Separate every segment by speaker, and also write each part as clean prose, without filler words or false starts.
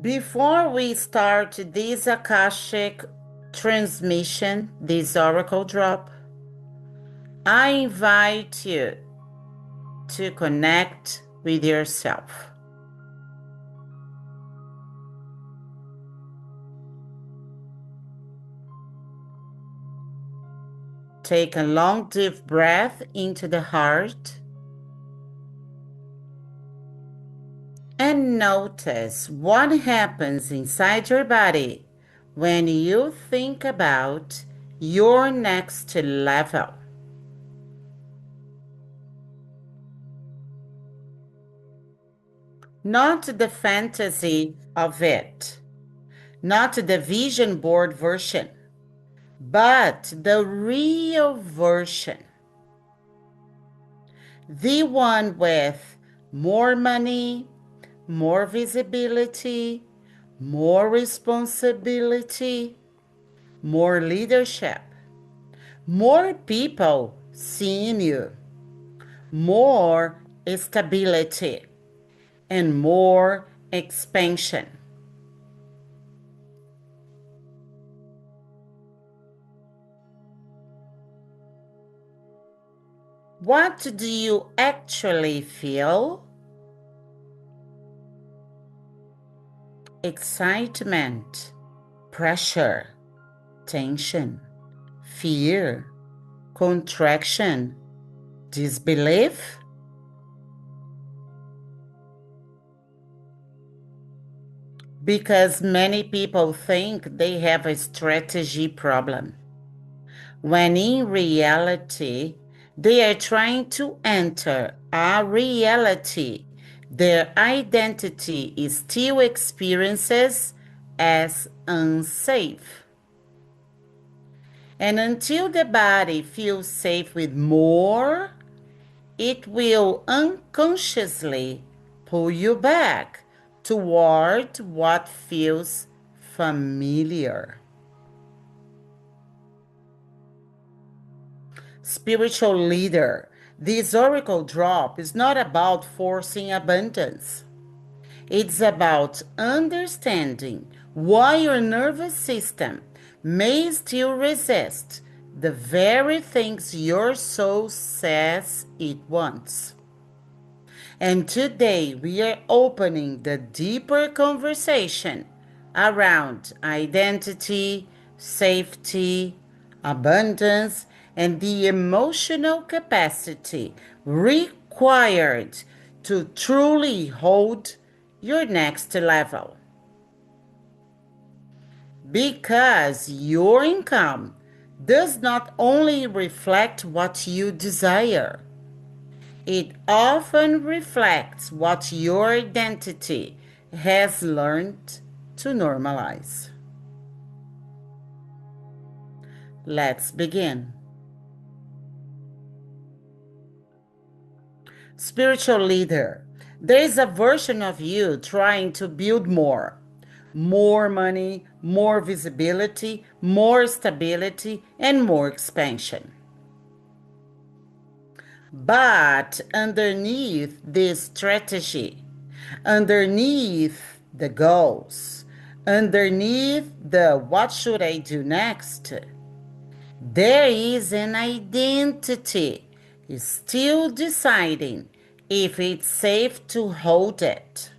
Speaker 1: Before we start this Akashic transmission, this oracle drop, I invite you to connect with yourself. Take a long, deep breath into the heart and notice what happens inside your body when you think about your next level. Not the fantasy of it, not the vision board version, but the real version. The one with more money, more visibility, more responsibility, more leadership, more people seeing you, more stability, and more expansion. What do you actually feel? Excitement, pressure, tension, fear, contraction, disbelief? Because many people think they have a strategy problem, when in reality, they are trying to enter a reality their identity is still experiences as unsafe. And until the body feels safe with more, it will unconsciously pull you back toward what feels familiar. Spiritual leader, this oracle drop is not about forcing abundance. It's about understanding why your nervous system may still resist the very things your soul says it wants. And today we are opening the deeper conversation around identity, safety, abundance, and the emotional capacity required to truly hold your next level. Because your income does not only reflect what you desire, it often reflects what your identity has learned to normalize. Let's begin. Spiritual leader, there is a version of you trying to build more money, more visibility, more stability, and more expansion. But underneath this strategy, underneath the goals, underneath the what should I do next, there is an identity still deciding if it's safe to hold it.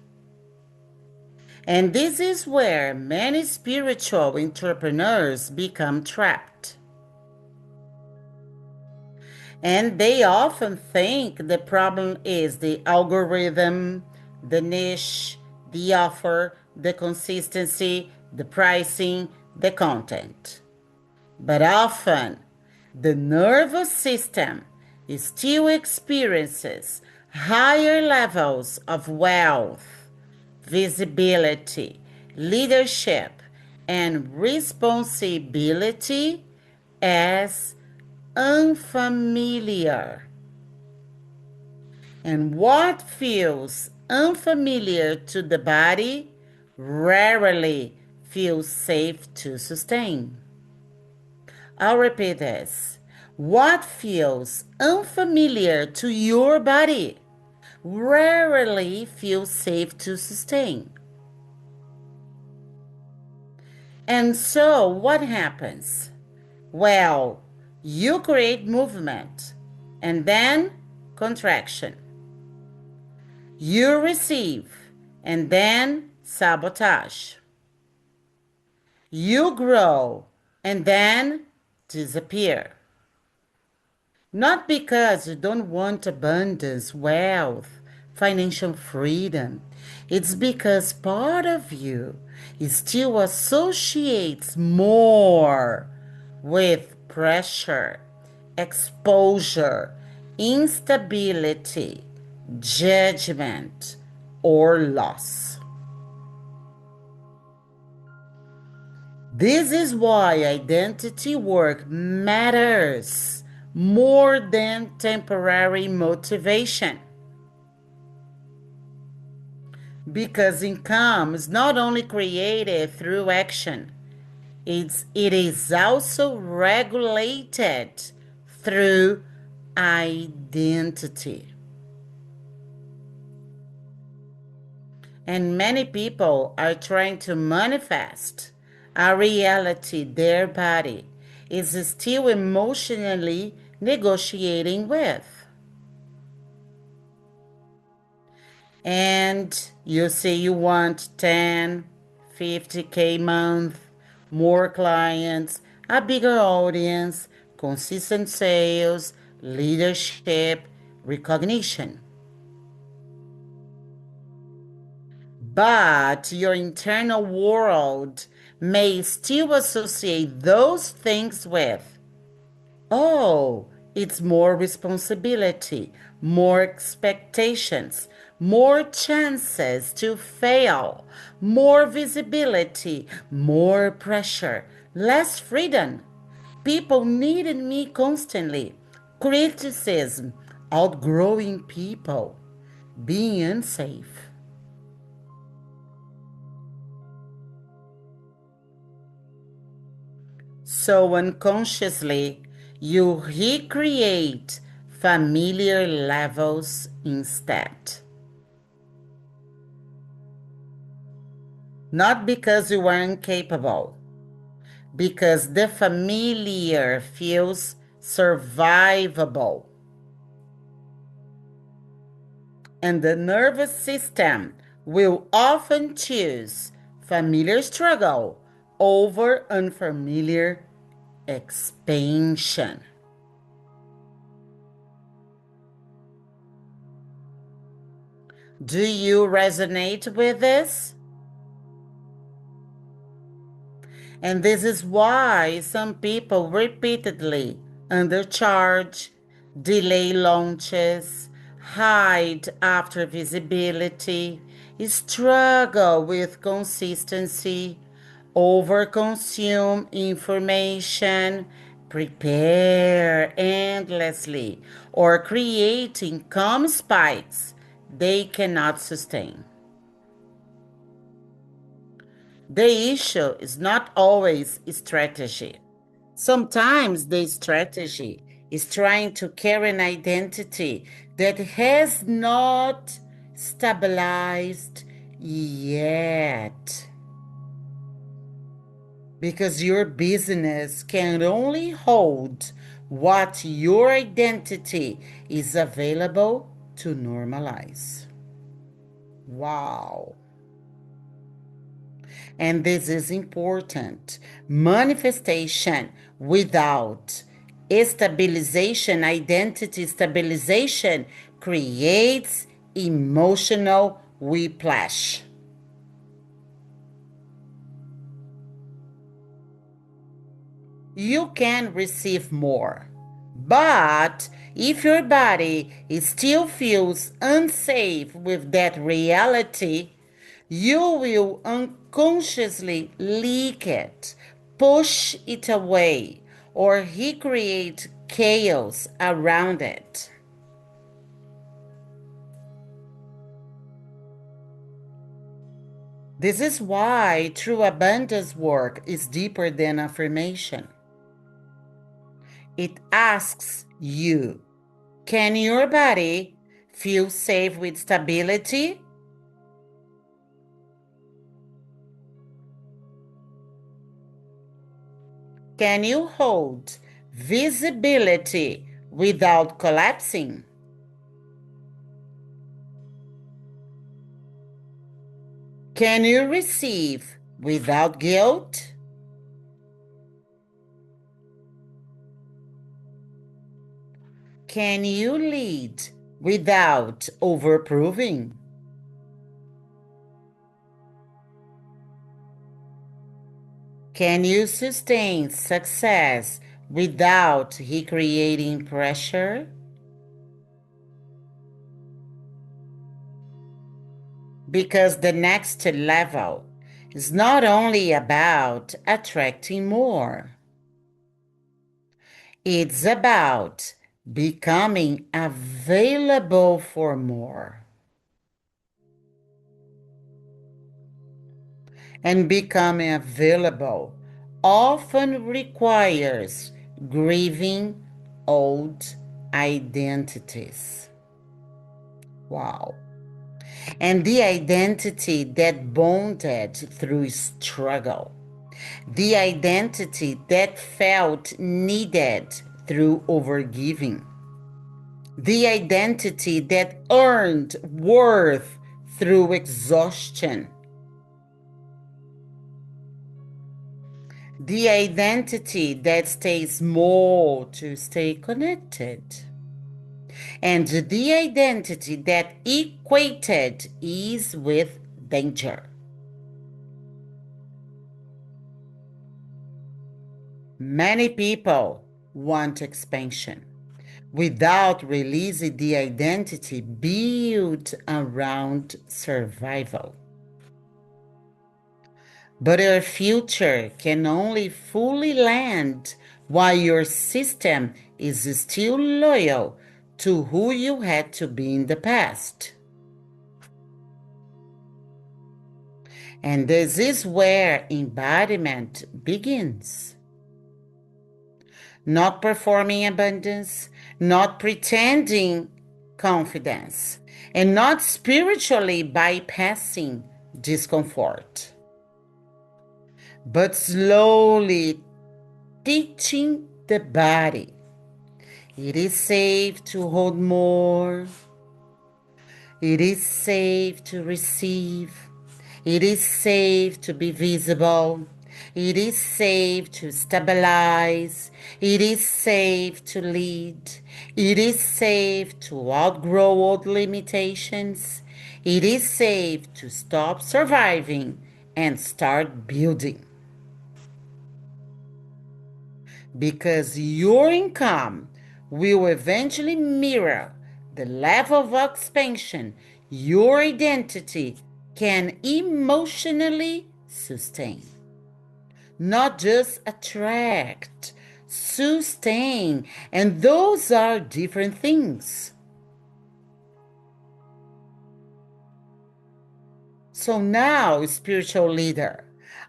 Speaker 1: And this is where many spiritual entrepreneurs become trapped. And they often think the problem is the algorithm, the niche, the offer, the consistency, the pricing, the content. But often, the nervous system still experiences higher levels of wealth, visibility, leadership, and responsibility as unfamiliar. And what feels unfamiliar to the body rarely feels safe to sustain. I'll repeat this. What feels unfamiliar to your body rarely feels safe to sustain. And so what happens? Well, you create movement and then contraction. You receive and then sabotage. You grow and then disappear. Not because you don't want abundance, wealth, financial freedom. It's because part of you still associates more with pressure, exposure, instability, judgment, or loss. This is why identity work matters more than temporary motivation. Because income is not only created through action, it is also regulated through identity. And many people are trying to manifest a reality their body is still emotionally negotiating with. And you say you want 10, 50K month, more clients, a bigger audience, consistent sales, leadership, recognition. But your internal world may still associate those things with, oh, it's more responsibility, more expectations, more chances to fail, more visibility, more pressure, less freedom. People needed me constantly. Criticism, outgrowing people, being unsafe. So unconsciously, you recreate familiar levels instead. Not because you are incapable, because the familiar feels survivable. And the nervous system will often choose familiar struggle over unfamiliar expansion. Do you resonate with this? And this is why some people repeatedly undercharge, delay launches, hide after visibility, struggle with consistency, overconsume information, prepare endlessly, or create income spikes they cannot sustain. The issue is not always strategy. Sometimes the strategy is trying to carry an identity that has not stabilized yet. Because your business can only hold what your identity is available to normalize. Wow. And this is important. Manifestation without stabilization, identity stabilization, creates emotional whiplash. You can receive more. But if your body still feels unsafe with that reality, you will unconsciously leak it, push it away, or recreate chaos around it. This is why true abundance work is deeper than affirmation. It asks you, can your body feel safe with stability? Can you hold visibility without collapsing? Can you receive without guilt? Can you lead without overproving? Can you sustain success without recreating pressure? Because the next level is not only about attracting more, it's about becoming available for more. And becoming available often requires grieving old identities. Wow. And the identity that bonded through struggle, the identity that felt needed through overgiving, the identity that earned worth through exhaustion, the identity that stays small to stay connected, and the identity that equated ease with danger. Many people want expansion without releasing the identity built around survival. But your future can only fully land while your system is still loyal to who you had to be in the past. And this is where embodiment begins. Not performing abundance, not pretending confidence, and not spiritually bypassing discomfort, but slowly teaching the body it is safe to hold more. It is safe to receive. It is safe to be visible. It is safe to stabilize. It is safe to lead. It is safe to outgrow old limitations. It is safe to stop surviving and start building. Because your income will eventually mirror the level of expansion your identity can emotionally sustain. Not just attract, sustain, and those are different things. So now, spiritual leader,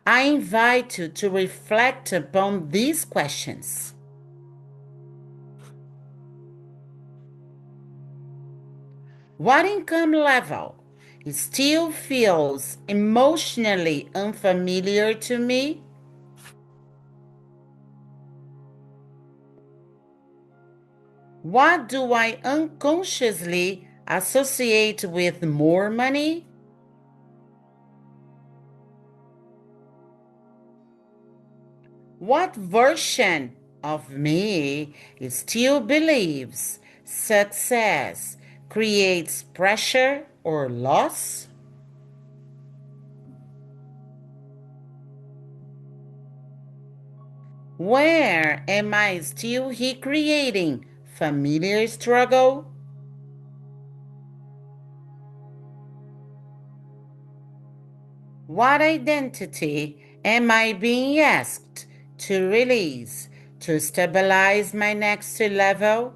Speaker 1: I invite you to reflect upon these questions. What income level still feels emotionally unfamiliar to me? What do I unconsciously associate with more money? What version of me still believes success creates pressure or loss? Where am I still recreating familiar struggle? What identity am I being asked to release to stabilize my next level?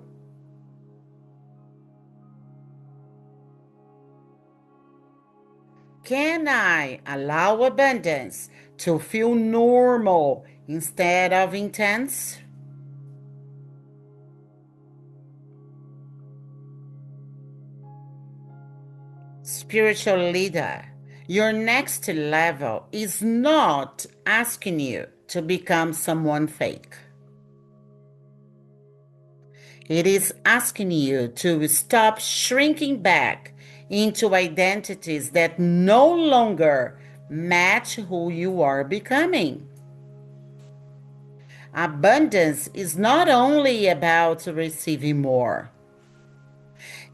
Speaker 1: Can I allow abundance to feel normal instead of intense? Spiritual leader, your next level is not asking you to become someone fake. It is asking you to stop shrinking back into identities that no longer match who you are becoming. Abundance is not only about receiving more,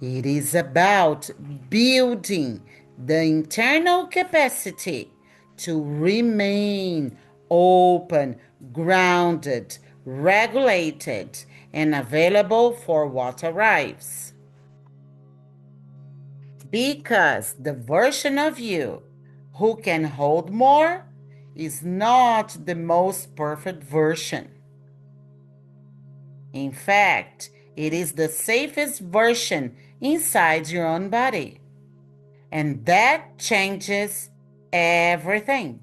Speaker 1: it is about building the internal capacity to remain open, grounded, regulated, and available for what arrives. Because the version of you who can hold more is not the most perfect version. In fact, it is the safest version inside your own body. And that changes everything.